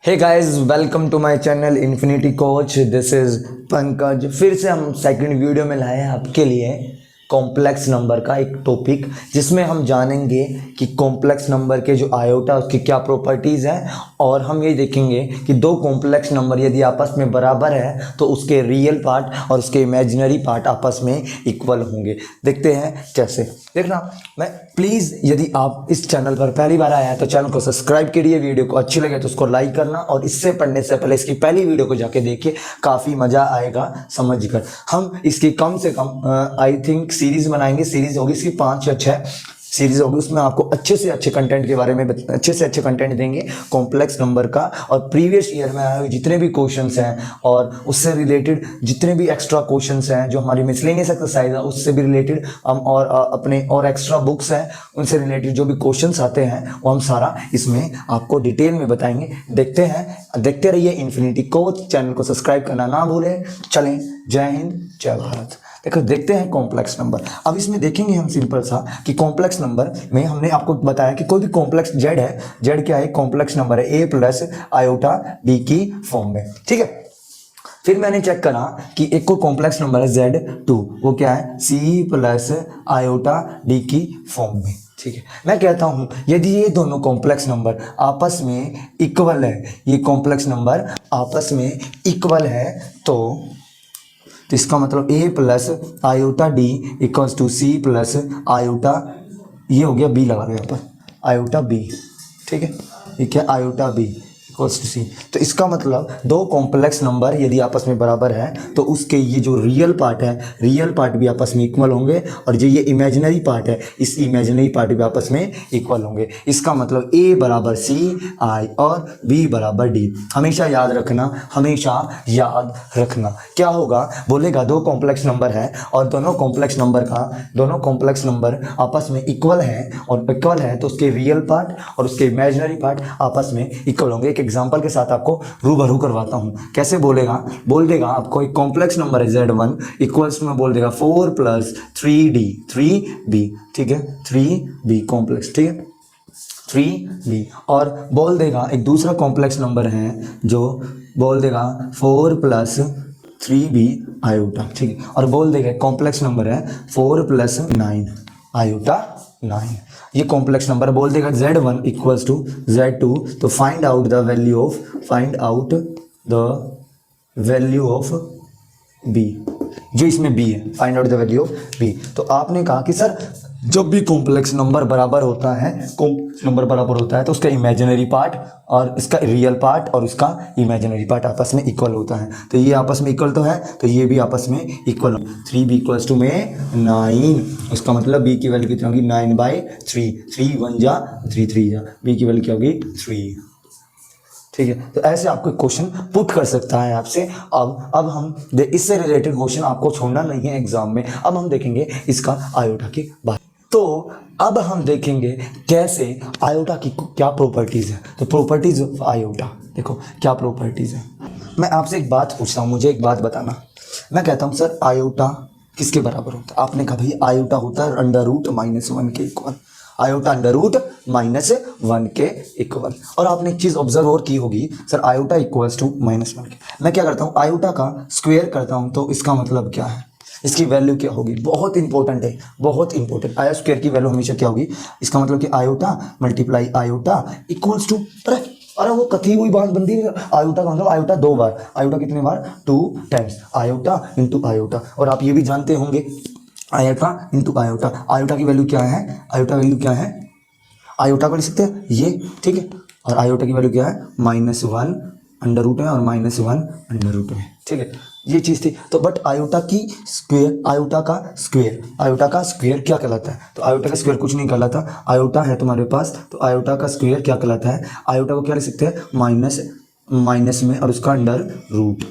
Hey guys, welcome to my channel infinity coach. This is Pankaj. फिर से हम second video में लाए हैं आपके लिए कॉम्प्लेक्स नंबर का एक टॉपिक, जिसमें हम जानेंगे कि कॉम्प्लेक्स नंबर के जो आयोटा उसकी क्या प्रॉपर्टीज़ हैं, और हम ये देखेंगे कि दो कॉम्प्लेक्स नंबर यदि आपस में बराबर है तो उसके रियल पार्ट और उसके इमेजिनरी पार्ट आपस में इक्वल होंगे। देखते हैं कैसे। देखना, मैं प्लीज़ यदि आप इस चैनल पर पहली बार आया है तो चैनल को सब्सक्राइब करिए, वीडियो को अच्छी लगे तो उसको लाइक करना, और इससे पढ़ने से पहले इसकी पहली वीडियो को जाके देखिए, काफ़ी मज़ा आएगा समझकर। हम इसकी कम से कम आई थिंक सीरीज़ बनाएंगे। सीरीज़ होगी इसकी 5 या 6 सीरीज होगी। उसमें आपको अच्छे से अच्छे कंटेंट के बारे में अच्छे से अच्छे कंटेंट देंगे कॉम्प्लेक्स नंबर का, और प्रीवियस ईयर में आए हुए जितने भी क्वेश्चंस हैं और उससे रिलेटेड जितने भी एक्स्ट्रा क्वेश्चंस हैं जो हमारी मिसलेनियस एक्सरसाइज है उससे भी रिलेटेड हम, और अपने और एक्स्ट्रा बुक्स हैं उनसे रिलेटेड जो भी क्वेश्चंस आते हैं वो हम सारा इसमें आपको डिटेल में बताएंगे। देखते रहिए इन्फिनिटी कोच। चैनल को सब्सक्राइब करना ना भूलें। चलें, जय हिंद, जय भारत। देखो, देखते हैं कॉम्प्लेक्स नंबर। अब इसमें देखेंगे हम सिंपल सा कि कॉम्प्लेक्स नंबर में हमने आपको बताया कि कोई भी कॉम्प्लेक्स जेड है, जेड क्या है, कॉम्प्लेक्स नंबर है ए प्लस आयोटा बी की फॉर्म में, ठीक है। फिर मैंने चेक करा कि एक को कॉम्प्लेक्स नंबर है Z2, वो क्या है, सी प्लस आयोटा डी की फॉर्म में, ठीक है। मैं कहता हूं यदि ये दोनों कॉम्प्लेक्स नंबर आपस में इक्वल है, ये कॉम्प्लेक्स नंबर आपस में इक्वल है, तो इसका मतलब a plus iota D equals to C plus iota, ये हो गया b, लगा दो यहाँ पर आयोटा b, ठीक है। ये क्या, आयोटा b इक्वल्स टू सी। तो इसका मतलब दो कॉम्प्लेक्स नंबर यदि आपस में बराबर है तो उसके ये जो रियल पार्ट है, रियल पार्ट भी आपस में इक्वल होंगे, और जो ये इमेजिनरी पार्ट है, इस इमेजिनरी पार्ट भी आपस में इक्वल होंगे। इसका मतलब a बराबर c i और b बराबर d। हमेशा याद रखना, हमेशा याद रखना। क्या होगा, बोलेगा दो कॉम्प्लेक्स नंबर है और दोनों कॉम्प्लेक्स नंबर आपस में इक्वल है, और इक्वल है तो उसके रियल पार्ट और उसके इमेजिनरी पार्ट आपस में इक्वल होंगे। एक एग्जांपल के साथ आपको रूबरू करवाता हूं। कैसे बोलेगा, बोल देगा आपको एक कॉम्प्लेक्स नंबर है Z1 इक्वल्स में बोल देगा 4 प्लस 3b, ठीक है, 3b कॉम्प्लेक्स, ठीक है, 3b। और बोल देगा एक दूसरा कॉम्प्लेक्स नंबर है जो बोल देगा 4 प्लस 3b आयोटा, ठीक है। और बोल देगा कॉम्प्लेक्स नंबर है 4 प्लस 9 आयोटा 9। ये कॉम्प्लेक्स नंबर बोल देगा Z1 इक्वल्स टू Z2, तो find out the value of b, जो इसमें b है, find out the value of b। तो आपने कहा कि सर जब भी कॉम्प्लेक्स नंबर बराबर होता है तो उसका इमेजिनरी पार्ट और इसका रियल पार्ट और उसका इमेजिनरी पार्ट आपस में इक्वल होता है। तो ये आपस में इक्वल तो है, तो ये भी आपस में इक्वल हो। 3b इक्वल्स टू में 9, उसका मतलब b की वैल्यू कितनी होगी, 9/3, 3 1 जा 3 3 जा, b की वैल्यू क्या होगी 3, ठीक है। तो ऐसे आपको क्वेश्चन पुट कर सकता है आपसे। अब हम इससे रिलेटेड क्वेश्चन आपको छोड़ना नहीं है एग्जाम में। अब हम देखेंगे इसका आयोटा की बात। तो अब हम देखेंगे कैसे आयोटा की क्या प्रॉपर्टीज है। तो प्रॉपर्टीज ऑफ आयोटा, देखो क्या प्रॉपर्टीज है। मैं आपसे एक बात पूछता हूँ, मुझे एक बात बताना। मैं कहता हूँ सर आयोटा किसके बराबर होता है। आपने कहा भाई आयोटा होता है √-1 के इक्वल, आयोटा √-1 के इक्वल। और आपने एक चीज ऑब्जर्व और की होगी, सर आयोटा इक्वल्स टू -1 के। मैं क्या करता हूँ, आयोटा का स्क्वायर करता हूँ, तो इसका मतलब क्या है, इसकी वैल्यू क्या होगी। बहुत इंपॉर्टेंट है, बहुत इंपॉर्टेंट। आया स्क्वायर की वैल्यू हमेशा क्या होगी, इसका मतलब कि iota multiply iota equals to, अरे वो कथी हुई बात बनती है। आयोटा का मतलब आयोटा 2 बार, आयोटा कितने बार, 2 टाइम्स आयोटा इंटू आयोटा। और आप ये भी जानते होंगे आयोटा इंटू आयोटा, आयोटा की वैल्यू क्या है, आयोटा वैल्यू क्या है, आयोटा को लिख सकते हैं ये, ठीक है। और आयोटा की वैल्यू क्या है, -1 अंडर रूट है और -1 अंडर रूट है, ठीक है। ये चीज़ थी। तो बट आयोटा का स्क्वायर क्या कहलाता है, तो आयोटा का स्क्वायर कुछ नहीं कहलाता। आयोटा है तुम्हारे पास, तो आयोटा का स्क्वायर क्या कहलाता है, आयोटा को क्या लिख सकते हैं, माइनस में और उसका अंडर रूट,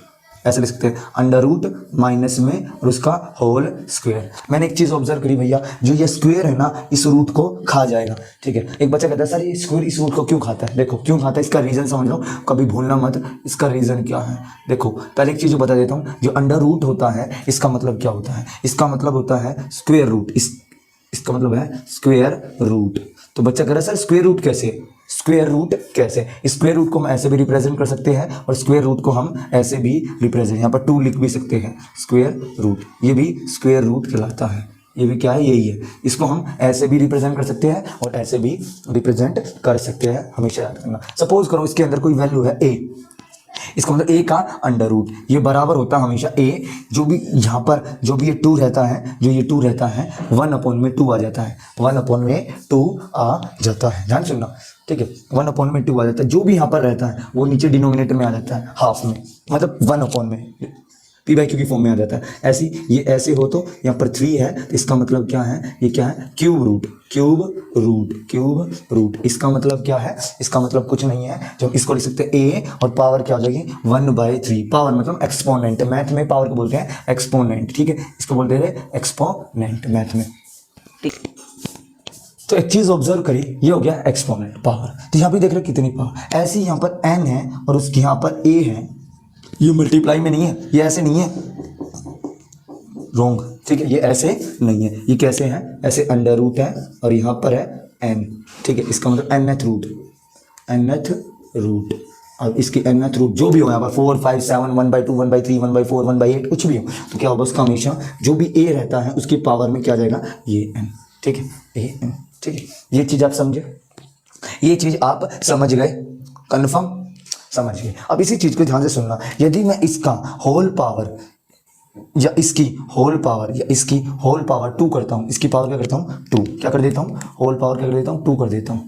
ऐसे लिख सकते हैं, अंडर रूट माइनस में और उसका होल स्क्वायर। मैंने एक चीज़ ऑब्जर्व करी भैया, जो ये स्क्वायर है ना इस रूट को खा जाएगा, ठीक है। एक बच्चा कहता है सर ये स्क्वायर इस रूट को क्यों खाता है। देखो क्यों खाता है, इसका रीज़न समझ लो, कभी भूलना मत इसका रीज़न क्या है। देखो पहले एक चीज़ बता देता हूँ, जो अंडर रूट होता है इसका मतलब क्या होता है, इसका मतलब होता है स्क्वायर रूट, इसका मतलब है स्क्वायर रूट। तो बच्चा कह रहा है सर स्क्वायर रूट कैसे, स्क्वायर रूट कैसे, स्क्वायर रूट को हम ऐसे भी रिप्रेजेंट कर सकते हैं और स्क्वायर रूट को हम ऐसे भी रिप्रेजेंट, यहाँ पर 2 लिख भी सकते हैं, स्क्वायर रूट, ये भी स्क्वायर रूट कहलाता है, ये भी क्या है, यही है। इसको हम ऐसे भी रिप्रेजेंट कर सकते हैं और ऐसे भी रिप्रेजेंट कर सकते हैं, हमेशा याद रखना। सपोज करो इसके अंदर कोई वैल्यू है a, इसका मतलब a का अंडर रूट, ये बराबर होता है हमेशा a, जो भी यहाँ पर जो भी ये 2 रहता है, जो ये 2 रहता है 1/2 आ जाता है, 1/2 आ जाता है, ध्यान सुनना, ठीक है, 1/2 आ जाता है। जो भी यहाँ पर रहता है वो नीचे डिनोमिनेटर में आ जाता है, हाफ में, मतलब 1 में p/q की फॉर्म में आ जाता है। ऐसी ये ऐसे हो तो यहाँ पर 3 है तो इसका मतलब क्या है, ये क्या है, cube root, cube root, cube root. इसका मतलब क्या है, इसका मतलब कुछ नहीं है, जो इसको लिख सकते हैं a और पावर क्या हो जाएगी 1/3, पावर मतलब एक्सपोनेंट, मैथ में पावर को बोलते हैं एक्सपोनेंट, ठीक है, इसको बोलते हैं एक्सपोनेंट मैथ में, ठीक। तो एक चीज ऑब्जर्व करिए, ये हो गया एक्सपोनेंट पावर, तो यहाँ पे देख रहे कितनी पावर, ऐसी यहाँ पर n है और उसके यहाँ पर a है, ये मल्टीप्लाई में नहीं है, ये ऐसे नहीं है, रॉन्ग, ठीक है, ये ऐसे नहीं है, ये कैसे है, ऐसे अंडर रूट है और यहाँ पर है n, ठीक है, इसका मतलब nth रूट, nth रूट। अब इसकी nth रूट जो भी हो यहाँ पर 4, 5, 7, 1/2, 1/3, 1/4, 1/8 कुछ भी हो, तो क्या होगा उसका हमेशा जो भी a रहता है उसकी पावर में क्या आ जाएगा, ये n, ठीक है, a n, ठीक है। ये चीज़ आप समझे, ये चीज़ आप समझ गए, कन्फर्म समझ गए। अब इसी चीज़ को ध्यान से सुनना, यदि मैं इसका होल पावर या इसकी होल पावर या इसकी होल पावर 2 करता हूँ, इसकी पावर क्या करता हूँ 2, क्या कर देता हूँ, होल पावर क्या कर देता हूँ 2 कर देता हूँ,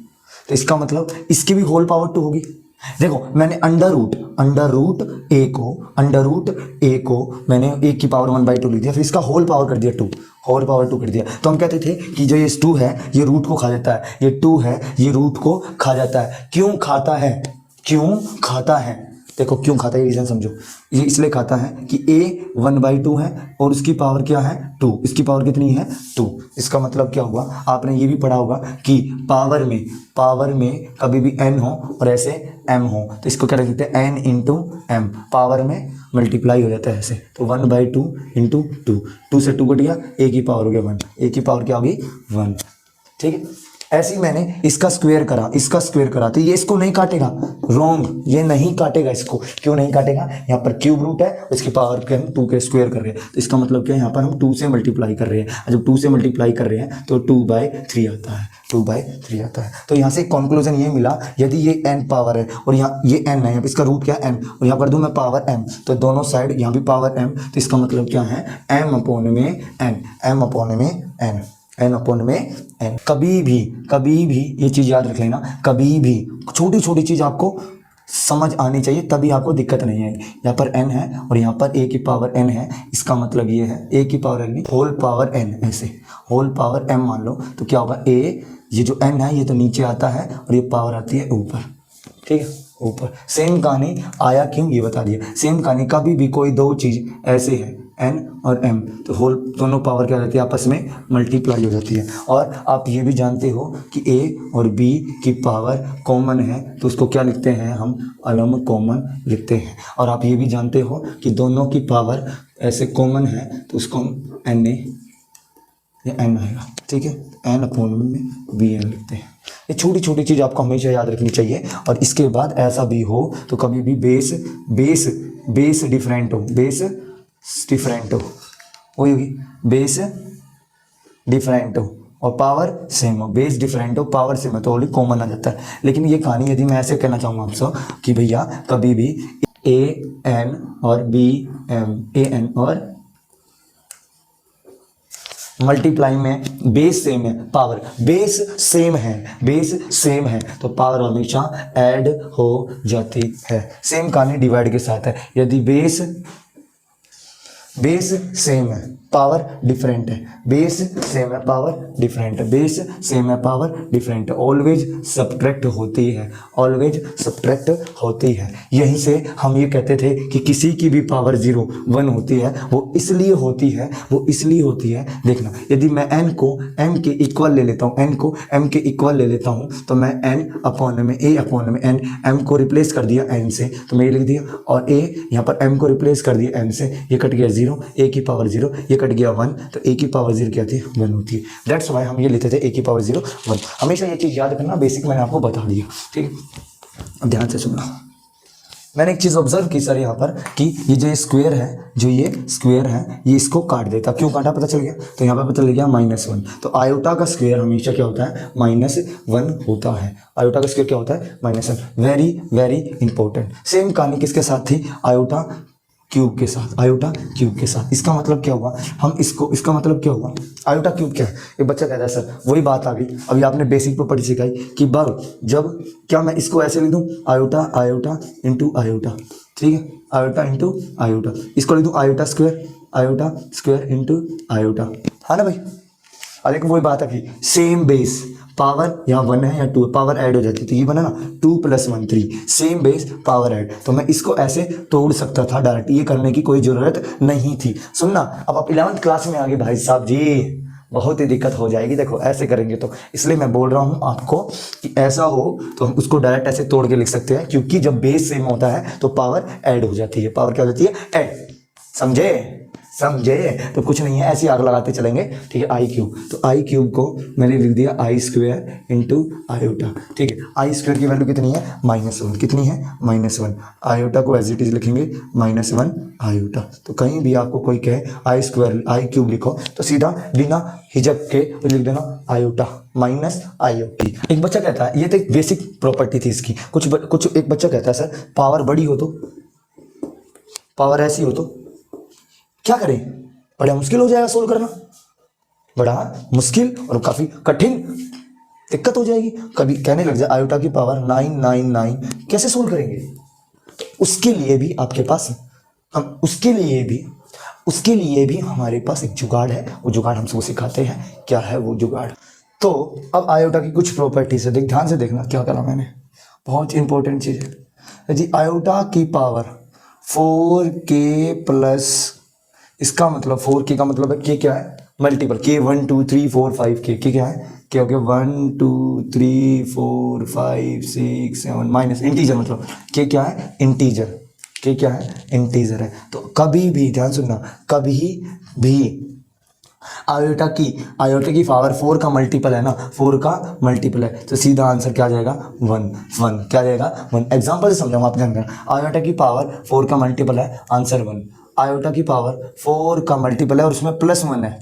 तो इसका मतलब इसकी भी होल पावर 2 होगी। देखो मैंने अंडर रूट a को मैंने a की पावर 1/2 लिख दिया, फिर इसका होल पावर कर दिया 2, होल पावर 2 कर दिया, तो हम कहते थे कि जो ये 2 है ये रूट को खा जाता है, ये 2 है ये रूट को खा जाता है। क्यों खाता है, क्यों खाता है, देखो क्यों खाता है, ये रीजन समझो, ये इसलिए खाता है कि a 1/2 है और उसकी पावर क्या है 2, इसकी पावर कितनी है 2। इसका मतलब क्या हुआ, आपने ये भी पढ़ा होगा कि पावर में कभी भी n हो और ऐसे m हो तो इसको क्या लिख सकते हैं n इंटू m, पावर में मल्टीप्लाई हो जाता है ऐसे, तो 1/2 इंटू 2, 2 से 2 कट गया, a की पावर हो गया 1, a की पावर क्या होगी 1, ठीक है। ऐसे ही मैंने इसका स्क्वायर करा तो ये इसको नहीं काटेगा, रॉन्ग, ये नहीं काटेगा इसको, क्यों नहीं काटेगा, यहाँ पर क्यूब रूट है उसकी पावर के हम 2 के स्क्वायर कर रहे हैं, तो इसका मतलब क्या है यहाँ पर हम 2 से मल्टीप्लाई कर रहे हैं, जब 2 से मल्टीप्लाई कर रहे हैं तो 2/3 आता है, 2/3 आता है। तो यहाँ से कंक्लूजन ये मिला, यदि ये n पावर है और यहाँ ये n है, यहाँ पे इसका रूट क्या है m और यहाँ पर दूं मैं पावर m, तो दोनों साइड यहाँ भी पावर m, तो इसका मतलब क्या है m/n। कभी भी ये चीज़ याद रख लेना, कभी भी छोटी छोटी चीज़ आपको समझ आनी चाहिए तभी आपको दिक्कत नहीं आएगी। यहाँ पर n है और यहाँ पर a की पावर n है, इसका मतलब ये है a की power n whole power n, ऐसे होल पावर m मान लो तो क्या होगा a, ये जो n है ये तो नीचे आता है और ये पावर आती है ऊपर, ठीक है, ऊपर। सेम कहानी आया क्यों ये बता दिया, सेम कहानी कभी भी कोई दो चीज़ ऐसे है n और m तो होल दोनों पावर क्या रहती है आपस में मल्टीप्लाई हो जाती है। और आप ये भी जानते हो कि a और b की पावर कॉमन है तो उसको क्या लिखते हैं हम, अलम कॉमन लिखते हैं। और आप ये भी जानते हो कि दोनों की पावर ऐसे कॉमन है तो उसको हम n आएगा, ठीक है, n/में bn लिखते हैं। ये छोटी छोटी चीज़ आपको हमेशा याद रखनी चाहिए। और इसके बाद ऐसा भी हो तो कभी भी बेस डिफरेंट हो, वही होगी बेस डिफरेंट हो और पावर सेम हो, बेस डिफरेंट हो पावर सेम हो तो ओनली कॉमन आ जाता है। लेकिन ये कहानी यदि मैं ऐसे कहना चाहूँगा आपसे कि भैया कभी भी an और an और मल्टीप्लाई में बेस सेम है, पावर बेस सेम है तो पावर हमेशा ऐड हो जाती है। सेम कहानी डिवाइड के साथ है, यदि बेस सेम है पावर डिफरेंट है, बेस सेम है पावर डिफरेंट है, बेस सेम है पावर डिफरेंट है, ऑलवेज सब्ट्रैक्ट होती है। यहीं से हम ये कहते थे कि किसी की भी पावर 0 1 होती है, वो इसलिए होती है देखना, यदि मैं n को m के इक्वल ले लेता हूँ, तो मैं n/a/n m को रिप्लेस कर दिया n से तो मैं ये लिख दिया, और a यहाँ पर m को रिप्लेस कर दिया n से, ये कट गया 0 0, ए की पावर 0, ये कट गया 1, तो ए की पावर 0 क्या थी 1 होती है। दैट्स वाई हम ये लेते थे ए की पावर 0 1। हमेशा ये चीज़ याद करना, बेसिक मैंने आपको बता दिया, ठीक है। अब ध्यान से सुनना, मैंने एक चीज़ ऑब्जर्व की सर यहाँ पर कि ये जो स्क्वायर है, जो ये स्क्वायर है, ये इसको काट देता। क्यों काटा पता चल गया, तो यहाँ पर पता चल गया -1। तो आयोटा का स्क्वायर हमेशा क्या होता है -1 होता है। आयोटा का स्क्वायर क्या होता है -1। Very very important. सेम कहानी किसके साथ थी, आयोटा क्यूब के साथ, आयोटा क्यूब के साथ। इसका मतलब क्या हुआ, हम इसको, इसका मतलब क्या हुआ, आयोटा क्यूब क्या है। एक बच्चा कहता है सर वही बात आ गई, अभी आपने बेसिक प्रॉपर्टी सिखाई कि बल जब, क्या मैं इसको ऐसे लिख दूं, आयोटा आयोटा इंटू आयोटा, ठीक है, आयोटा इंटू आयोटा। इसको लिख दूं आयोटा स्क्वायर इंटू आयोटा, है ना भाई। अब देखो वही बात है कि सेम बेस, पावर यहाँ 1 है या 2, पावर ऐड हो जाती है, तो ये बना ना 2 + 1 3, सेम बेस पावर ऐड। तो मैं इसको ऐसे तोड़ सकता था डायरेक्ट, ये करने की कोई ज़रूरत नहीं थी। सुनना, अब आप 11th क्लास में आगे भाई साहब जी, बहुत ही दिक्कत हो जाएगी। देखो ऐसे करेंगे तो, इसलिए मैं बोल रहा हूँ आपको कि ऐसा हो तो हम उसको डायरेक्ट ऐसे तोड़ के लिख सकते हैं, क्योंकि जब बेस सेम होता है तो पावर ऐड हो जाती है। पावर क्या हो जाती है, ऐड। समझे तो कुछ नहीं है, ऐसे आग लगाते चलेंगे, ठीक है। आई क्यूब, तो आई क्यूब को मैंने लिख दिया आई स्क्वायर इंटू आयोटा, ठीक है। आई स्क्वायर की वैल्यू कितनी है -1, कितनी है -1। आयोटा को एज इट इज लिखेंगे -1 आयोटा। तो कहीं भी आपको कोई कहे आई स्क्वायर आई क्यूब लिखो, तो सीधा बिना हिचक के लिख देना आयोटा माइनस आयोटी। एक बच्चा कहता है, ये तो एक बेसिक प्रॉपर्टी थी इसकी, कुछ एक बच्चा कहता है सर पावर बड़ी हो तो, पावर ऐसी हो तो क्या करें, बड़ा मुश्किल हो जाएगा सोल्व करना, बड़ा मुश्किल और काफी कठिन दिक्कत हो जाएगी। कभी कहने लग जाए आयोटा की पावर 999 कैसे सोल्व करेंगे। तो उसके लिए भी आपके पास, हम उसके लिए भी हमारे पास एक जुगाड़ है, वो जुगाड़ हम सबको सिखाते हैं। क्या है वो जुगाड़, तो अब आयोटा की कुछ प्रॉपर्टीज है, ध्यान से देखना क्या करा मैंने, बहुत इंपॉर्टेंट चीज है जी। आयोटा की पावर 4k प्लस, इसका मतलब 4k का मतलब है k क्या है, मल्टीपल k 1 2 3 4 5 k क्या है, क्या हो गया 1 2 3 4 5 6 7 माइनस इंटीजर, मतलब k क्या है इंटीजर, k क्या है इंटीजर है। तो कभी भी ध्यान सुनना, कभी भी आयोटा की पावर 4 का मल्टीपल है ना, 4 का मल्टीपल है, तो सीधा आंसर क्या आ जाएगा 1 क्या आ जाएगा 1। एग्जांपल से समझाऊंगा, आप ध्यान करना। आयोटा की पावर 4 का मल्टीपल है, आंसर 1। आयोटा की पावर 4 का मल्टीपल है और उसमें +1 है,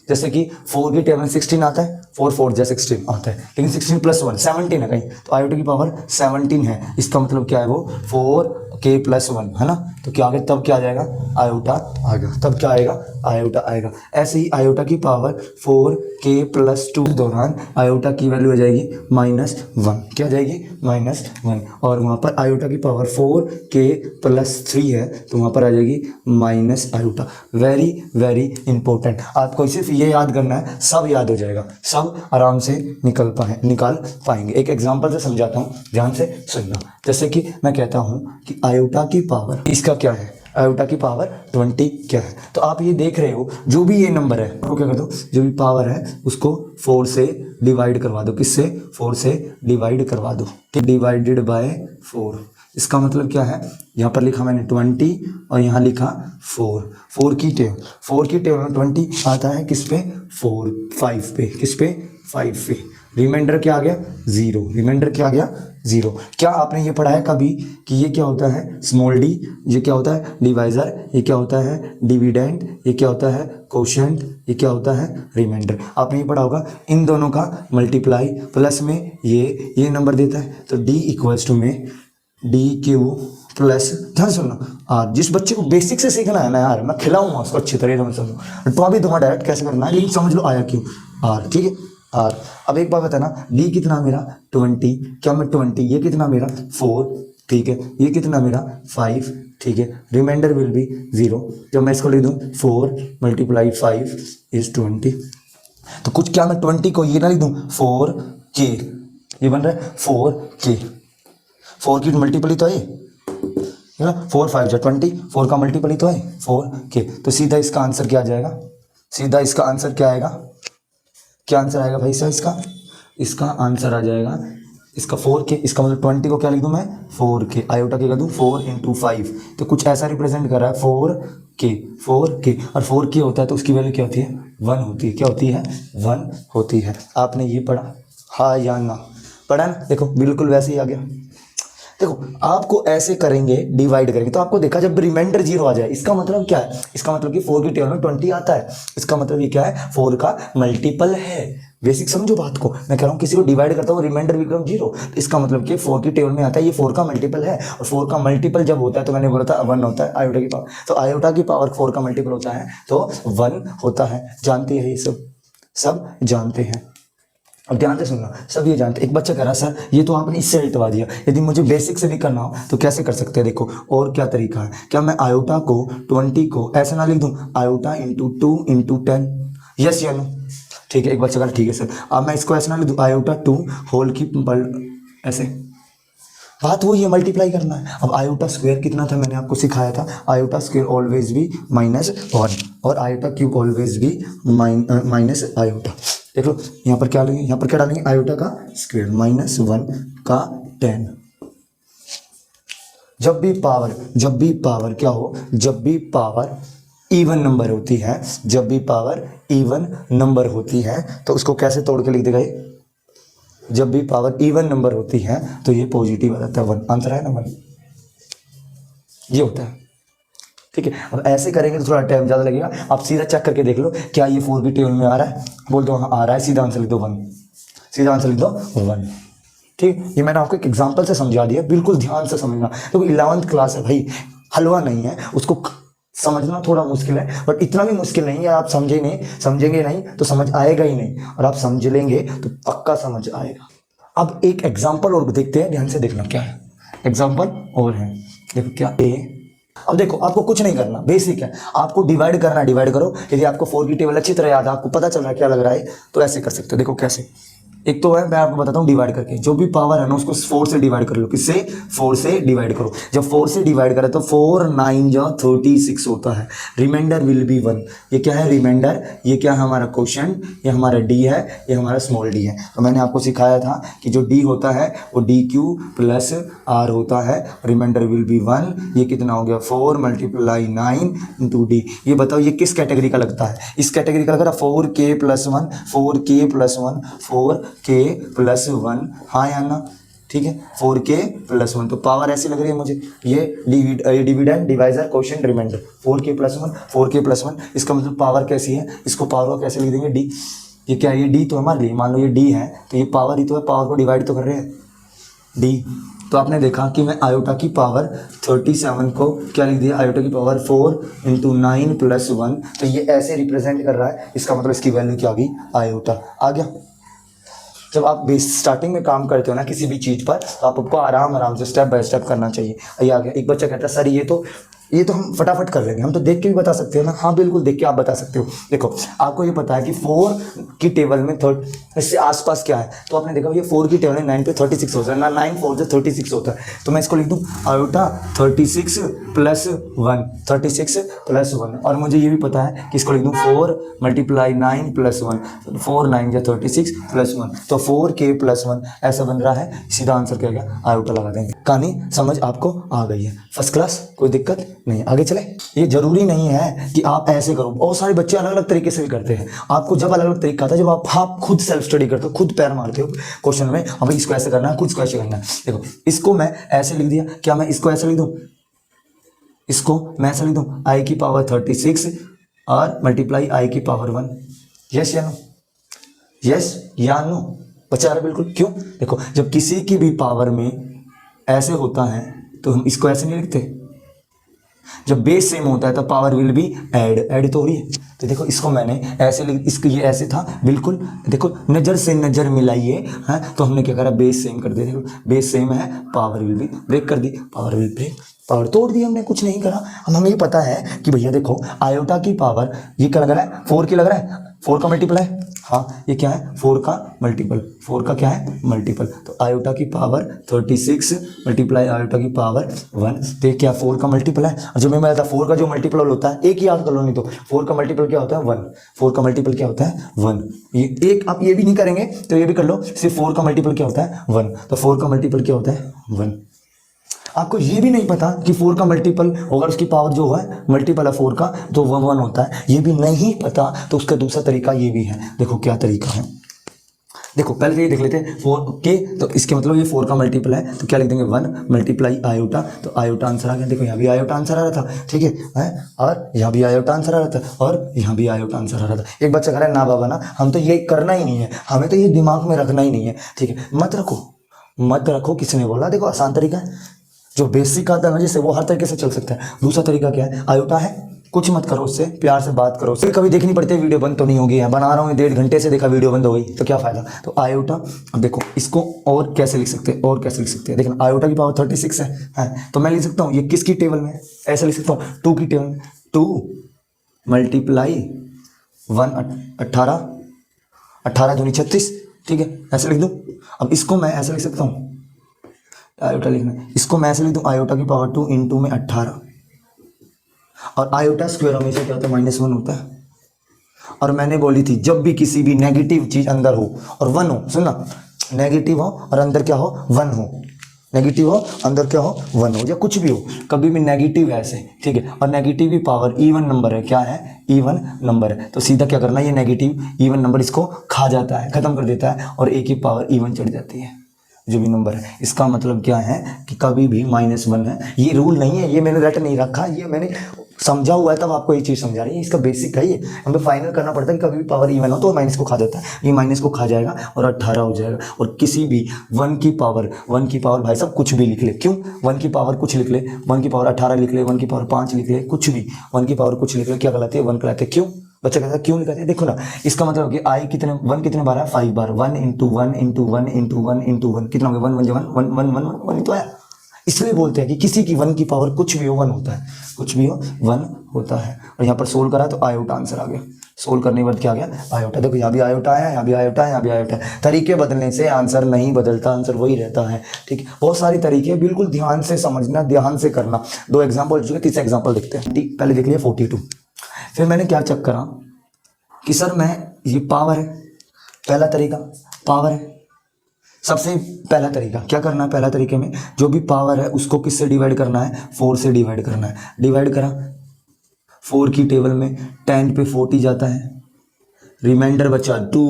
जैसे कि 4 की टेबल 16 आता है, 4 4 जा 16 आता है, लेकिन 16 + 1 17 है कहीं, तो आयोटा की पावर 17 है। इसका मतलब क्या है, वो 4k + 1 है ना, तो क्या आ गया, तब क्या आ जाएगा आयोटा आएगा, तब क्या आएगा आयोटा आएगा। ऐसे ही आयोटा की पावर 4k + 2 दौरान आयोटा की वैल्यू हो जाएगी -1, क्या हो जाएगी -1। और वहाँ पर आयोटा की पावर 4k + 3 है, तो वहाँ पर आ जाएगी minus iota. Very very important, आपको सिर्फ ये याद करना है, सब याद हो जाएगा, सब आराम से निकाल पाएंगे। एक एग्जांपल से समझाता हूँ, ध्यान से सुनना। जैसे कि मैं कहता हूँ कि आयोटा की पावर, इसका क्या है, आयोटा की पावर 20 क्या है, तो आप ये देख रहे हो जो भी ये नंबर है वो क्या कर दो, जो भी पावर है उसको 4 से डिवाइड करवा दो, किससे 4 से डिवाइड करवा दो, डिवाइडेड बाय 4। इसका मतलब क्या है, यहाँ पर लिखा मैंने 20 और यहाँ लिखा 4 की टेबल में 20 आता है किस पे 5 पे, किस पे 5 पे। रिमाइंडर क्या आ गया 0, रिमाइंडर क्या आ गया 0। क्या आपने ये पढ़ा है कभी कि ये क्या होता है स्मॉल डी, ये क्या होता है डिवाइजर, ये क्या होता है डिविडेंड, ये क्या होता है कोशेंट, ये क्या होता है रिमाइंडर। आपने ये पढ़ा होगा, इन दोनों का मल्टीप्लाई प्लस में ये नंबर देता है, तो d इक्वल्स टू में DQ प्लस, ध्यान सुनना आर। जिस बच्चे को बेसिक से सीखना है ना यार, मैं खिलाऊंगा उसको अच्छी तरह से, तो अभी तुम्हारा डायरेक्ट कैसे करना है, लेकिन समझ लो आया क्यों आर, ठीक है आर। अब एक बात बताना, डी कितना मेरा 20, क्या मैं 20, ये कितना मेरा 4, ठीक है, ये कितना मेरा 5, ठीक है, रिमाइंडर विल बी 0। जब मैं इसको लिख दूँ 4 × 5 = 20, तो कुछ क्या मैं 20 को ये ना लिख दूँ 4k, ये बन रहा है 4k, 4 की मल्टीपल ही तो है ना, 4 5 जा 20, 4 का मल्टीपल ही तो है 4k। तो सीधा इसका आंसर क्या आ जाएगा, सीधा इसका आंसर क्या आएगा, क्या आंसर आएगा भाई साहब इसका आंसर आ जाएगा, इसका 4k, इसका मतलब 20 को क्या लिख दूँ मैं 4k, आयोटा के कर दूँ 4 × 5, तो कुछ ऐसा रिप्रेजेंट कर रहा है 4k और 4k होता है तो उसकी वैल्यू क्या होती है 1 होती है, क्या होती है 1 होती है। आपने ये पढ़ा हाँ या ना, पढ़ा ना, देखो बिल्कुल वैसे ही आ गया। देखो आपको ऐसे करेंगे, डिवाइड करेंगे तो आपको देखा जब रिमाइंडर 0 आ जाए इसका मतलब क्या है, इसका मतलब कि 4 की टेबल में 20 आता है, इसका मतलब ये क्या है 4 का मल्टीपल है। बेसिक समझो बात को, मैं कह रहा हूँ किसी को डिवाइड करता हूँ रिमाइंडर बिकम 0, तो इसका मतलब कि 4 की टेबल में आता है, ये 4 का मल्टीपल है, और 4 का मल्टीपल जब होता है तो मैंने बोला था 1 होता है आयोटा की पावर, तो आयोटा की पावर 4 का मल्टीपल होता है तो 1 होता है। जानते हैं ये सब जानते हैं। अब ध्यान से सुनना, सब ये जानते। एक बच्चा कह रहा सर ये तो आपने इससे लिटवा दिया, यदि मुझे बेसिक से भी करना हो तो कैसे कर सकते हैं, देखो और क्या तरीका है, क्या मैं आयोटा को 20 को ऐसे ना लिख दूं आयोटा इंटू 2 × 10, यस या नो, ठीक है। एक बच्चा कह रहा ठीक है सर, अब मैं इसको ऐसे ना लिख दूं आयोटा 2 होल की ऐसे, बात वही है, मल्टीप्लाई करना है। अब आयोटा स्क्वायर कितना था मैंने आपको सिखाया था, आयोटा स्क्वायर ऑलवेज भी -1 और आयोटा क्यूब ऑलवेज भी माइनस आयोटा। देख लो यहाँ पर क्या लेंगे, यहाँ पर क्या डालेंगे आयोटा का स्क्वायर -1 का 10। जब भी पावर क्या हो, जब भी पावर इवन नंबर होती है, जब भी पावर इवन नंबर होती है तो उसको कैसे तोड़ के लिख देगा ये, जब भी पावर इवन नंबर होती है तो ये पॉजिटिव आ जाता है 1, आंसर है ना 1, ये होता है। ठीक है, अब ऐसे करेंगे तो थोड़ा टाइम ज़्यादा लगेगा, आप सीधा चेक करके देख लो क्या ये 4 की टेबल में आ रहा है, बोल दो हाँ आ रहा है, सीधा आंसर लिख दो 1, सीधा आंसर लिख दो 1। ठीक, ये मैंने आपको एक एग्जांपल से समझा दिया, बिल्कुल ध्यान से समझना, तो 11th क्लास है भाई, हलवा नहीं है, उसको समझना थोड़ा मुश्किल है, बट इतना भी मुश्किल नहीं है। आप समझेंगे नहीं तो समझ आएगा ही नहीं, और आप समझ लेंगे तो पक्का समझ आएगा। अब एक एग्जाम्पल और देखते हैं, ध्यान से देखना क्या है एग्जाम्पल और है, देखो क्या ए। अब देखो आपको कुछ नहीं करना, बेसिक है, आपको डिवाइड करना, डिवाइड करो। यदि आपको 4 की टेबल अच्छी तरह याद है, आपको पता चल रहा है क्या लग रहा है, तो ऐसे कर सकते हो। देखो कैसे, एक तो है मैं आपको बताता हूँ डिवाइड करके, जो भी पावर है ना उसको 4 से डिवाइड कर लो, किससे 4 से डिवाइड करो। जब 4 से डिवाइड करें तो 4 9 जा 36 होता है, रिमाइंडर विल बी 1। ये क्या है रिमाइंडर, ये क्या है हमारा क्वेश्चन, ये हमारा डी है, ये हमारा स्मॉल डी है। तो मैंने आपको सिखाया था कि जो डी होता है वो DQ प्लस R होता है, रिमाइंडर विल बी 1। ये कितना हो गया 4 × 9 × D। ये बताओ ये किस कैटेगरी का लगता है, इस कैटेगरी का लग रहा है 4K + 1, 4K + 1, 4K + 1, हाँ या ना, ठीक है 4K + 1। तो पावर ऐसी लग रही है मुझे, ये dividend divisor quotient reminder 4K + 1, 4K + 1, इसका मतलब पावर कैसी है, इसको पावर को कैसे लिख देंगे D। ये क्या है, ये D तो हमारे लिए, मान लो ये D है तो ये पावर ही तो है, पावर को डिवाइड तो कर रहे हैं D। तो आपने देखा कि मैं आयोटा की पावर 37 को क्या लिख दिया, आयोटा की पावर 4 × 9 + 1, तो ये ऐसे रिप्रेजेंट कर रहा है, इसका मतलब इसकी वैल्यू क्या आ गई, आयोटा आ गया। जब आप स्टार्टिंग में काम करते हो ना किसी भी चीज़ पर, तो आपको आराम से स्टेप बाय स्टेप करना चाहिए। ये आ गया। एक बच्चा कहता है सर ये तो हम फटाफट कर लेंगे, हम तो देख के भी बता सकते हो ना, हाँ बिल्कुल देख के आप बता सकते हो। देखो आपको ये पता है कि 4 की टेबल में इससे आसपास क्या है, तो आपने देखा ये 4 की टेबल में 9 पे 36 होता है ना, 9 4 से 36 होता है, तो मैं इसको लिख दूँ आयोटा 36 + 1, 36 + 1। और मुझे ये भी पता है कि इसको लिख दूँ 4 × 9 + 1, 4 9 या 36 + 1, तो 4K + 1 ऐसा बन रहा है। सीधा आंसर क्या गया, आयोटा लगा देंगे। कहानी समझ आपको आ गई है, फर्स्ट क्लास, कोई दिक्कत नहीं। आगे चले, ये जरूरी नहीं है कि आप ऐसे करो, बहुत सारे बच्चे अलग अलग तरीके से भी करते हैं। आपको जब अलग अलग तरीका आता है, जब आप खुद सेल्फ स्टडी करते हो, खुद पैर मारते हो क्वेश्चन में, अब इसको ऐसे करना है, खुद इसको ऐसे करना है। देखो इसको मैं ऐसे लिख दिया, क्या मैं इसको ऐसे लिख दूं, इसको मैं ऐसे लिख दूं I की पावर 36 और मल्टीप्लाई I की पावर 1, यस या नो, यस या नो, बचा रहा बिल्कुल। क्यों, देखो जब किसी की भी पावर में ऐसे होता है तो हम इसको ऐसे नहीं लिखते, जब बेस सेम होता है तो पावर विल बी ऐड तो हो रही है। तो देखो इसको मैंने ऐसे इसको ये ऐसे था बिल्कुल, देखो नज़र से नज़र मिलाइए, हैं तो हमने क्या करा, बेस सेम कर दिया। देखो बेस सेम है, पावर विल बी ब्रेक कर दी, पावर विल ब्रेक, पावर तोड़ दी, हमने कुछ नहीं करा। हम हमें ये पता है कि भैया देखो आयोटा की पावर ये क्या लग रहा है, 4 की लग रहा है, 4 का मल्टीपल है, हाँ ये क्या है 4 का मल्टीपल, 4 का क्या है मल्टीपल, तो आयोटा की पावर 36 मल्टीप्लाई आयोटा की पावर 1, तो ये क्या 4 का मल्टीपल है। और जो मैं बताया था 4 का जो मल्टीपल होता है, एक ही याद कर लो नहीं तो 4 का मल्टीपल क्या होता है 1, 4 का मल्टीपल क्या होता है 1, ये एक आप ये भी नहीं करेंगे तो ये भी कर लो, सिर्फ 4 का मल्टीपल क्या होता है 1, तो 4 का मल्टीपल क्या होता है 1। आपको ये भी नहीं पता कि 4 का मल्टीपल अगर उसकी पावर जो है मल्टीपल है 4 का तो 1 होता है, ये भी नहीं पता तो उसका दूसरा तरीका ये भी है। देखो क्या तरीका है, देखो पहले तो ये देख लेते हैं 4 के, तो इसके मतलब ये 4 का मल्टीपल है तो क्या लिख देंगे 1 मल्टीप्लाई आयोटा, तो आयोटा आंसर आ गया। देखो यहाँ भी आयोटा आंसर आ रहा था, ठीक है, और यहाँ भी आयोटा आंसर आ रहा था और यहाँ भी आयोटा आंसर आ रहा था। एक बच्चा कह रहा है ना बाबा ना हम तो ये करना ही नहीं है, हमें तो ये दिमाग में रखना ही नहीं है, ठीक है, मत रखो किसने बोला। देखो आसान तरीका है, जो बेसिक आता है ना जिससे वो हर तरीके से चल सकता है। दूसरा तरीका क्या है, आयोटा है, कुछ मत करो उससे, प्यार से बात करो उससे, कभी देखनी पड़ती है वीडियो बंद तो नहीं होगी, बना रहा हूँ 1.5 घंटे से, देखा वीडियो बंद हो गई तो क्या फायदा। तो आयोटा, अब देखो इसको और कैसे लिख सकते हैं, और कैसे लिख सकते हैं, देखना आयोटा की पावर 36 है तो मैं लिख सकता हूँ ये किसकी टेबल में, ऐसे लिख सकता हूँ 2 की टेबल में, 2 मल्टीप्लाई 1 18 दूनी 36, ठीक है, ऐसे लिख दूँ। अब इसको मैं ऐसे लिख सकता हूँ, आयोटा लिखना है, इसको मैं ऐसे लिख दूँ आयोटा की पावर 2 इंटू में 18, और आयोटा स्क्वायर हमेशा क्या होता है -1 होता है। और मैंने बोली थी जब भी किसी भी नेगेटिव चीज अंदर हो और 1 हो, सुनना, नेगेटिव हो और अंदर क्या हो 1 हो, नेगेटिव हो अंदर क्या हो 1 हो, या कुछ भी हो, कभी भी नेगेटिव है ऐसे, ठीक है, और नेगेटिव की पावर इवन नंबर है, क्या है इवन नंबर है, तो सीधा क्या करना है, ये नेगेटिव इवन नंबर इसको खा जाता है, खत्म कर देता है, और ए की पावर इवन चढ़ जाती है जो भी नंबर है। इसका मतलब क्या है कि कभी भी -1 है, ये रूल नहीं है, ये मैंने रट नहीं रखा, ये मैंने समझा हुआ है तब आपको ये चीज़ समझा रही है, इसका बेसिक है ये, हमें फाइनल करना पड़ता है कि कभी भी पावर इवन हो तो माइनस को खा जाता है, ये माइनस को खा जाएगा और 18 हो जाएगा। और किसी भी 1 की पावर भाई साहब कुछ भी लिख ले, क्यों 1 की पावर कुछ लिख ले, 1 की पावर 18 लिख ले, 1 की पावर 5 लिख ले, कुछ भी 1 की पावर कुछ लिख ले, क्या कहलाते हैं 1 कहलाते हैं। क्यों बच्चा कहता है क्यों लिखाते हैं, देखो ना, इसका मतलब कि आई कितने 1 कितने बार है 5 बार, 1 इंटू 1 इंटू 1 इंटू 1 इंटू 1 कितना हो गया 1 1 1 1 1 तो आया। इसलिए बोलते हैं कि किसी की 1 की पावर कुछ भी हो 1 होता है, कुछ भी हो 1 होता है। और यहाँ पर सोल्व करा तो आयोटा आंसर आ गया, सोल्व करने के बाद क्या आ गया आयोटा। देखो यहाँ भी आयोटा है, यहाँ भी आयोटा है, यहाँ भी आयोटा है। तरीके बदलने से आंसर नहीं बदलता, आंसर वही रहता है, ठीक है। बहुत सारी तरीके, बिल्कुल ध्यान से समझना, ध्यान से करना। 2 एग्जाम्पल हो चुके, तीसरा एग्जाम्पल देखते हैं, ठीक। पहले देख लिया 42, फिर मैंने क्या चेक करा कि सर मैं ये पावर है, पहला तरीका पावर है, सबसे पहला तरीका क्या करना है, पहला तरीके में जो भी पावर है उसको किससे डिवाइड करना है 4 से डिवाइड करना है। डिवाइड करा 4 की टेबल में 10 पे 40 जाता है, रिमाइंडर बचा 2,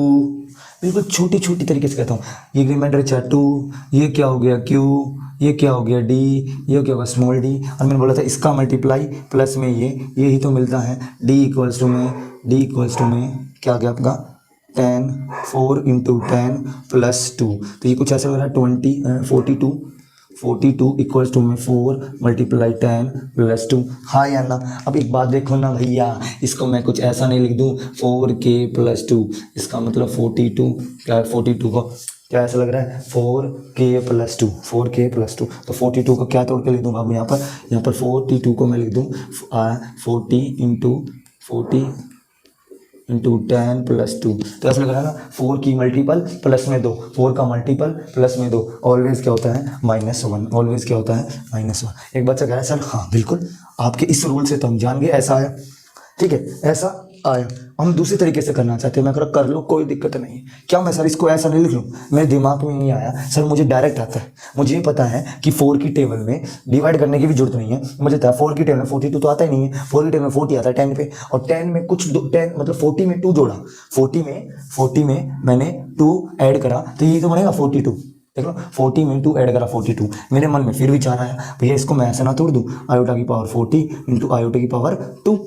बिल्कुल छोटी छोटी तरीके से कहता हूँ, ये रिमाइंडर बचा 2, ये क्या हो गया Q, ये क्या हो गया D, ये क्या होगा स्मॉल d, और मैंने बोला था इसका मल्टीप्लाई प्लस में ये ही तो मिलता है, D इक्वल्स टू में क्या आ गया आपका 10 4 इंटू 10 प्लस 2, तो ये कुछ ऐसा लग रहा है 42 इक्वल्स टू में 4 मल्टीप्लाई 10 प्लस 2, हाँ या ना। अब एक बात देखो ना भैया, इसको मैं कुछ ऐसा नहीं लिख दूँ 4k प्लस 2, इसका मतलब 42 क्या 42 को क्या ऐसा लग रहा है 4k प्लस 2, 4k प्लस 2, तो 42 को क्या तोड़ के लिख दूँ बाबू, यहाँ पर 42 को मैं लिख दूँ 40 इंटू 10 प्लस 2, तो ऐसा लग रहा है ना 4 की मल्टीपल प्लस में 2, 4 का मल्टीपल प्लस में 2, ऑलवेज क्या होता है -1, ऑलवेज क्या होता है -1। एक बच्चा कह रहा है सर हाँ बिल्कुल आपके इस रूल से तो हम जान गए, ऐसा आया, ठीक है, ऐसा आया, हम दूसरे तरीके से करना चाहते हैं, मैं कर लो कोई दिक्कत नहीं। क्या मैं सर इसको ऐसा नहीं लिख लूँ, मेरे दिमाग में नहीं आया सर, मुझे डायरेक्ट आता है, मुझे पता है कि 4 की टेबल में डिवाइड करने की भी जरूरत नहीं है, मुझे पता है 4 की टेबल में 42 तो आता ही नहीं है, 4 की टेबल में 40 आता है 10 पे, और 10 में कुछ 10 मतलब 40 में 2 जोड़ा, 40 में मैंने 2 ऐड करा तो ये तो बनेगा 42, देख लो 40 में 2 ऐड करा 42, मेरे मन में फिर विचार आया भैया इसको मैं ऐसा ना तोड़ दूँ, आयोटा की पावर 40 इंटू आयोटा की पावर 2,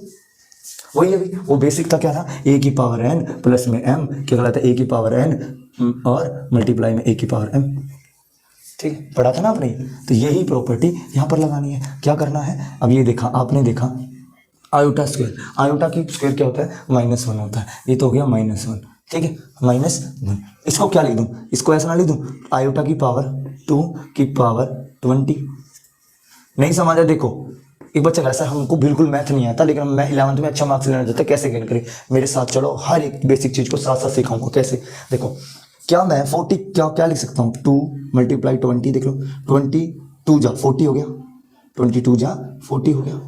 वही अभी वो बेसिक था, क्या था a की पावर n प्लस में m, क्या कहलाता है a की पावर n और मल्टीप्लाई में a की पावर m, ठीक है, पढ़ा था ना आपने। तो यही प्रॉपर्टी यहाँ पर लगानी है, क्या करना है, अब ये देखा आपने देखा आयोटा स्क्वायर, आयोटा की स्क्वायर क्या होता है -1 होता है, ये तो हो गया -1, ठीक है -1। इसको क्या लिख दूँ, इसको ऐसा ना लिख दूँ आयोटा की पावर 2 की पावर 20, नहीं समझा, देखो एक बच्चा कह रहा है सर हमको बिल्कुल मैथ नहीं आता लेकिन मैं 11th में अच्छा मार्क्स लेना चाहता, कैसे गेन करें? मेरे साथ चलो, हर एक बेसिक चीज़ को साथ साथ सिखाऊंगा कैसे। देखो क्या मैं 40 क्या क्या लिख सकता हूँ, 2 × 20, देख लो 22 जा 40 हो गया, 22 जा 40 हो गया।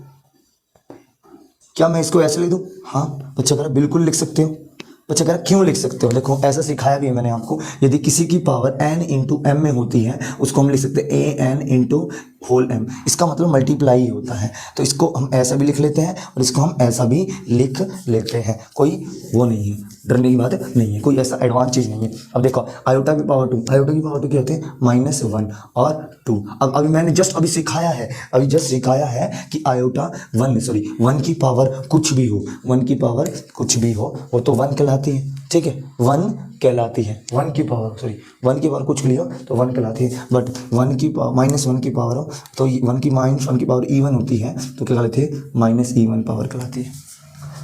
क्या मैं इसको ऐसे लिख दूँ? हाँ, बच्चा कह रहा बिल्कुल लिख सकते हो। बच्चा कह रहा क्यों लिख सकते हो? देखो ऐसा सिखाया भी है मैंने आपको, यदि किसी की पावर n इंटू एम में होती है उसको हम लिख सकते हैं an इंटू होल m, इसका मतलब मल्टीप्लाई होता है। तो इसको हम ऐसा भी लिख लेते हैं और इसको हम ऐसा भी लिख लेते हैं, कोई वो नहीं है, डरने की बात नहीं है, कोई ऐसा एडवांस चीज़ नहीं है। अब देखो आयोटा की पावर 2, आयोटा की पावर 2 क्या होते हैं? -1 और 2। अब अभी मैंने जस्ट अभी सिखाया है कि आयोटा 1 की पावर कुछ भी हो, 1 की पावर कुछ भी हो वो तो 1 कहलाती है, ठीक है, 1 कहलाती है। 1 की पावर कुछ भी हो तो 1 कहलाती है, बट 1 की -1 की पावर हो तो 1 की -1 की पावर इवन होती है तो क्या कहलाती है? -E1 पावर कहलाती है।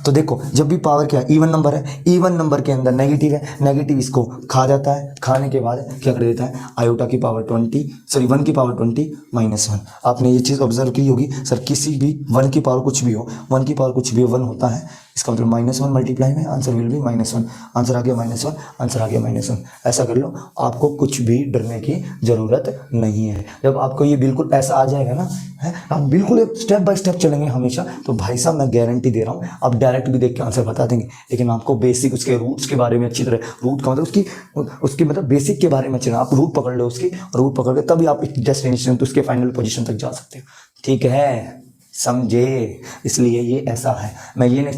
तो देखो जब भी पावर क्या है, इवन नंबर है, इवन नंबर के अंदर नेगेटिव है, नेगेटिव इसको खा जाता है, खाने के बाद क्या कर देता है? आयोटा की पावर 1 की पावर 20 -1। आपने ये चीज़ ऑब्जर्व की होगी, सर किसी भी 1 की पावर कुछ भी हो, 1 की पावर कुछ भी हो 1 होता है, इसका मतलब -1 मल्टीप्लाई में आंसर विल बी -1, आंसर आ गया -1, आंसर आ गया -1। ऐसा कर लो, आपको कुछ भी डरने की ज़रूरत नहीं है। जब आपको ये बिल्कुल ऐसा आ जाएगा ना, है आप बिल्कुल स्टेप बाय स्टेप चलेंगे हमेशा, तो भाई साहब मैं गारंटी दे रहा हूँ आप डायरेक्ट भी देख के आंसर बता देंगे, लेकिन आपको बेसिक उसके रूट्स के बारे में अच्छी तरह, रूट का मतलब उसकी मतलब बेसिक के बारे में चलना, आप रूट पकड़ लो उसकी, रूट पकड़ के तभी आप डेस्टिनेशन तो उसके फाइनल पोजीशन तक जा सकते हो, ठीक है, समझे? इसलिए ये ऐसा है। मैं ये नहीं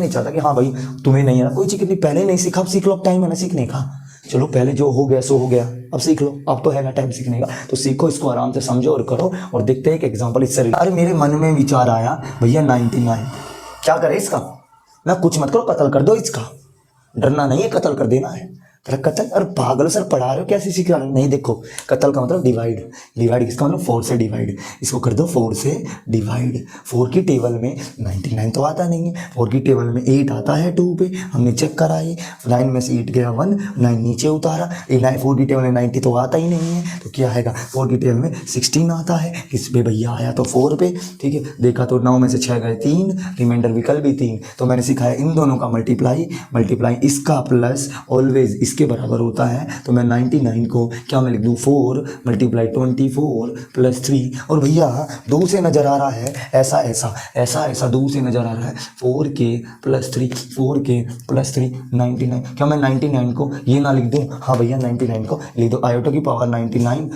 चाहता कि हाँ भाई तुम्हें नहीं है ना कोई चीज़, कितनी पहले नहीं सीखा, अब सीख लो, अब टाइम है ना सीखने का। चलो पहले जो हो गया सो हो गया, अब सीख लो, अब तो है ना टाइम सीखने का, तो सीखो, इसको आराम से समझो और करो। और देखते हैं एक एग्जांपल इससे। अरे मेरे मन में विचार आया भैया 99 क्या करे इसका? ना कुछ मत करो, कत्ल कर दो इसका, डरना नहीं है, कत्ल कर देना है। कत्ल? अरे पागल सर पढ़ा रहे हो, कैसे सीख रहे हो? नहीं देखो कत्ल का मतलब डिवाइड किसका मतलब? 4 से डिवाइड, इसको कर दो 4 से डिवाइड। 4 की टेबल में 99 तो आता नहीं है, 4 की टेबल में 8 आता है 2 पे, हमने चेक करा ये, 9 में से 8 गया 1, 9 नीचे उतारा, 4 की टेबल में 90 तो आता ही नहीं है, तो क्या आएगा? 4 की टेबल में 16 आता है, किस पे भैया? आया तो 4 पे, ठीक है, देखा तो 9 में से 6 गए 3, रिमाइंडर विकल्प भी 3, तो मैंने सिखाया इन दोनों का मल्टीप्लाई इसका प्लस ऑलवेज इसके बराबर होता है। तो मैं 99 को क्या मैं लिख दूँ? 4 × 24 + 3, और भैया 2 से नजर आ रहा है, ऐसा 2 से नजर आ रहा है, 4k + 3 99। क्या मैं 99 को ये ना लिख दूँ? हाँ भैया 99 को लिख दो आयोटा की पावर 99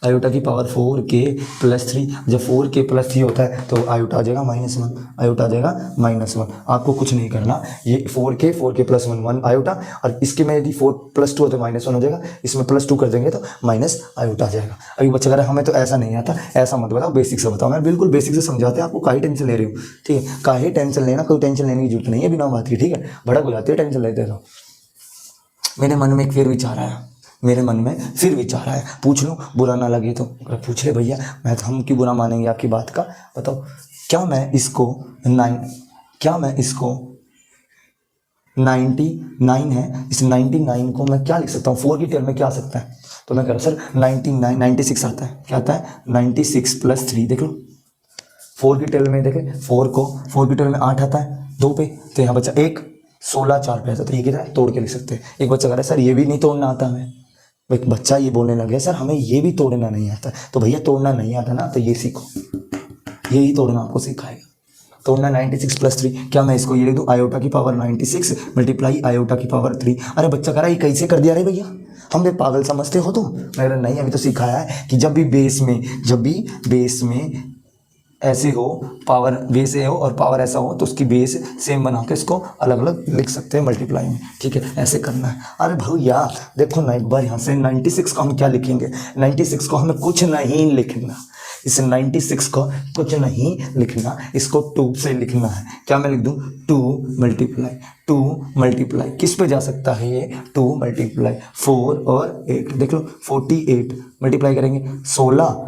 आयोटा की पावर 4k + 3। जब 4k + 3 होता है तो आयोटा आ जाएगा -1, आयोटा आ जाएगा -1। आपको कुछ नहीं करना, ये 4k + 1 आयोटा, और इसके में यदि 4 + 2 हो तो -1 हो जाएगा, इसमें +2 कर देंगे तो माइनस आयोटा आ जाएगा। अभी बच्चा कह रहा है हमें तो ऐसा नहीं आता, ऐसा मत बताओ, बेसिक से बताओ। मैं बिल्कुल बेसिक से समझाते हैं आपको, काहे टेंशन ले रहे हो? ठीक है, काहे टेंशन लेना, कोई टेंशन लेने की जरूरत नहीं है बिना बात की, ठीक है, भड़क हो जाती है टेंशन लेते तो। मेरे मन में एक फिर विचार आया, पूछ लो, बुरा ना लगे तो। पूछ ले भैया, हम क्यों बुरा मानेंगे आपकी बात का, बताओ। क्या मैं इसको 99 है, इस 99 को मैं क्या लिख सकता हूँ? 4 की टेबल में क्या आ सकता है? तो मैं कह रहा हूँ सर 96 आता है, क्या आता है? 96 + 3, देख लो 4 की टेबल में, देखे 4 की टेबल में 8 आता है 2 पे, तो यहाँ बच्चा 1, 16 4 पे आता, तो ये कितना है? तोड़ के लिख सकते हैं। एक बच्चा कह रहा है सर ये भी नहीं तोड़ना आता हमें, एक बच्चा ये बोलने लग गया सर हमें ये भी तोड़ना नहीं आता। तो भैया तोड़ना नहीं आता ना, तो ये सीखो, यही तोड़ना आपको सिखाएगा। तोड़ना 96 + 3, क्या मैं इसको ये लिख दूँ? आयोटा की पावर 96 × आयोटा की पावर 3। अरे बच्चा कह रहा है ये कैसे कर दिया रे भैया, हमें पागल समझते हो तुम? मैं नहीं, अभी तो सिखाया है कि जब भी बेस में ऐसे हो, पावर वैसे हो और पावर ऐसा हो, तो उसकी बेस सेम बना के इसको अलग अलग लिख सकते हैं मल्टीप्लाई में, ठीक है, ऐसे करना है। अरे भैया देखो ना, एक बार यहाँ से 96 को हम क्या लिखेंगे? 96 को हमें कुछ नहीं लिखना, इस 96 को कुछ नहीं लिखना, इसको 2 से लिखना है। क्या मैं लिख दूँ? 2 मल्टीप्लाई किस पे जा सकता है ये? 2 × 4 और 8, देख लो 48 मल्टीप्लाई करेंगे 16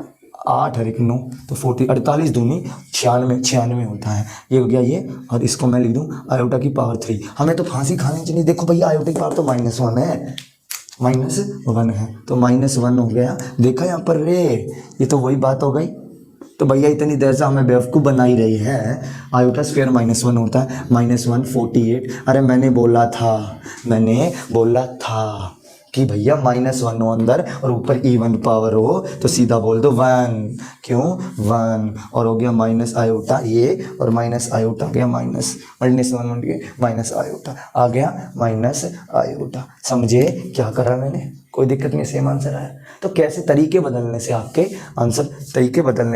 8 और 1 9, तो 40 48 दूनी 96 होता है, ये हो गया ये। और इसको मैं लिख दूँ आयोटा की पावर 3। हमें तो फांसी खानी चाहिए, देखो भैया आयोटा की पावर तो -1 है, -1 है, तो -1 हो गया। देखा यहाँ पर रे, ये तो वही बात हो गई। तो भैया इतनी देर से हमें बेवकूफ़ बना ही रही है। आयोटा स्क्वायर -1 होता है, -1 48। अरे मैंने बोला था कि भैया -1 हो अंदर और ऊपर इवन पावर हो तो सीधा बोल दो 1। क्यों 1? और हो गया माइनस आयोटा ये, और माइनस आयोटा गया माइनस आयोटा आ गया माइनस आयोटा। समझे क्या करा मैंने? कोई दिक्कत नहीं, सेम आंसर आया। तो कैसे तरीके बदलने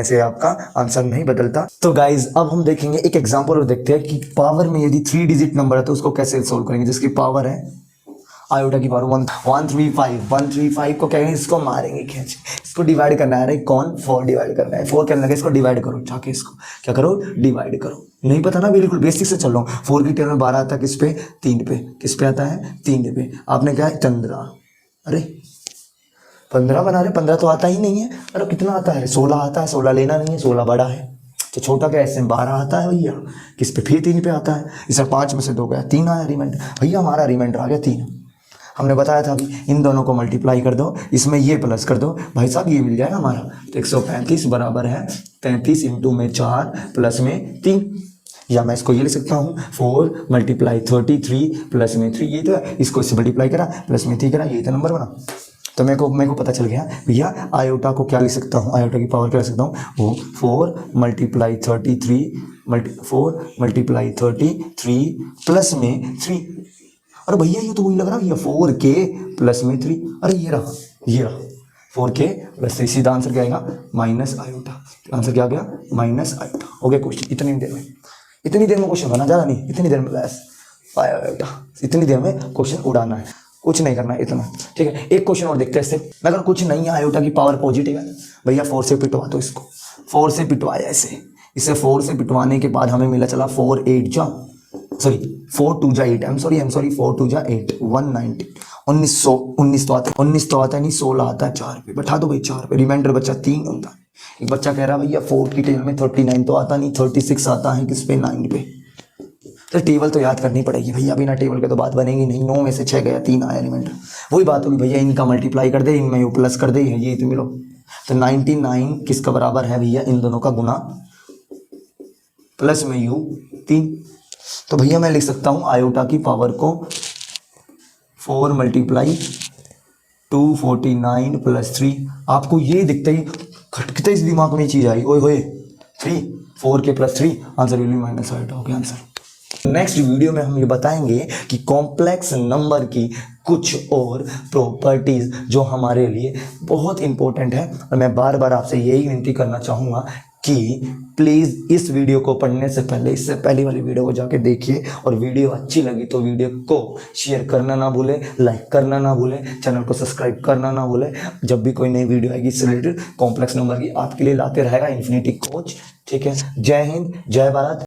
से आपका आंसर नहीं बदलता। तो गाइज अब हम देखेंगे एक एग्जांपल और देखते हैं कि पावर में यदि 3 डिजिट नंबर है तो उसको कैसे सोल्व करेंगे। जिसकी पावर है आयोटा की पावर 135 को क्या करेंगे, इसको मारेंगे खींच, इसको डिवाइड करना है। कौन 4 डिवाइड करना है, 4 करने लगे, इसको डिवाइड करो जाके, इसको क्या करो डिवाइड करो। नहीं पता ना, बिल्कुल बेसिक से चल रहा हूँ। 4 की टर्म में 12 आता है किस पे, 3 पे। किस पे आता है, 3 पे। आपने क्या है 15, अरे 15 बना रहे, 15 तो आता ही नहीं है। अरे कितना आता है, 16 आता है। 16 लेना नहीं है, 16 बड़ा है तो छोटा क्या है, 12 आता है भैया। किस पे, फिर 3 पे आता है। इसे 5 में से 2 गया, 3 आया रिमाइंडर। भैया हमारा रिमाइंडर आ गया 3। हमने बताया था अभी, इन दोनों को मल्टीप्लाई कर दो, इसमें ये प्लस कर दो, भाई साहब ये मिल जाएगा हमारा। तो 135 बराबर है 33 इंटू में 4 प्लस में 3। या मैं इसको ये लिख सकता हूँ 4 × 33 प्लस में 3। ये तो इसको इससे मल्टीप्लाई करा प्लस में 3 करा, ये तो नंबर बना। तो मेरे को पता चल गया भैया आयोटा को क्या लिख सकता हूँ, आयोटा की पावर क्या लिख सकता हूँ, वो 4 × 33 प्लस में 3। अरे भैया ये तो वही लग रहा है भैया, 4k प्लस में 3। अरे ये रहा 4k प्लस 3। सीधा आंसर क्या आएगा, माइनस आयोटा। आंसर क्या आ गया, माइनस आयोटा। हो गया क्वेश्चन। इतनी देर में क्वेश्चन बना, ज़्यादा नहीं, इतनी देर में बस आयोटा, इतनी देर में क्वेश्चन उड़ाना है, कुछ नहीं करना है, इतना ठीक है। एक क्वेश्चन और देखते हैं इससे। अगर कुछ नहीं है, आयोटा की पावर पॉजिटिव है भैया, 4 से पिटवा दो इसको। 4 से पिटवाया इसे 4 से पिटवाने के बाद हमें मिला चला 4 2 जा 8, 4 2 जा 8, 190। 19 तो आता नहीं, 16 आता है 4 पे। बैठा दो भाई 4 पे, रिमाइंडर बच्चा 3 होता है। एक बच्चा कह रहा है भैया 4 की टेबल में 39 तो आता नहीं, 36 आता है किस पे, 9 पे। तो टेबल तो याद करनी पड़ेगी भैया, बिना टेबल के तो बात बनेगी नहीं। 9 में से 6 गया, 3 आया रिमाइंडर। वही बात होगी भैया, इनका मल्टीप्लाई कर दे, इनमें यू प्लस कर दे, ये तो मिलो। तो 99 किसका बराबर है भैया, इन दोनों का गुना प्लस में यू 3। तो भैया मैं लिख सकता हूँ आयोटा की पावर को 4 × 249 प्लस 3। आपको ये दिखते ही खटकते इस दिमाग में चीज आई, ओए होए 3, 4k plus 3, answer will be minus iota. हो गया आंसर। नेक्स्ट वीडियो में हम ये बताएंगे कि कॉम्प्लेक्स नंबर की कुछ और प्रॉपर्टीज जो हमारे लिए बहुत इंपॉर्टेंट है। और मैं बार बार आपसे यही विनती करना चाहूँगा कि प्लीज़ इस वीडियो को पढ़ने से पहले इससे पहली वाली वीडियो को जाके देखिए, और वीडियो अच्छी लगी तो वीडियो को शेयर करना ना भूले, लाइक करना ना भूले, चैनल को सब्सक्राइब करना ना भूले। जब भी कोई नई वीडियो आएगी इससे रिलेटेड कॉम्प्लेक्स नंबर की आपके लिए लाते रहेगा इन्फिनिटी कोच। ठीक है, जय हिंद, जय भारत।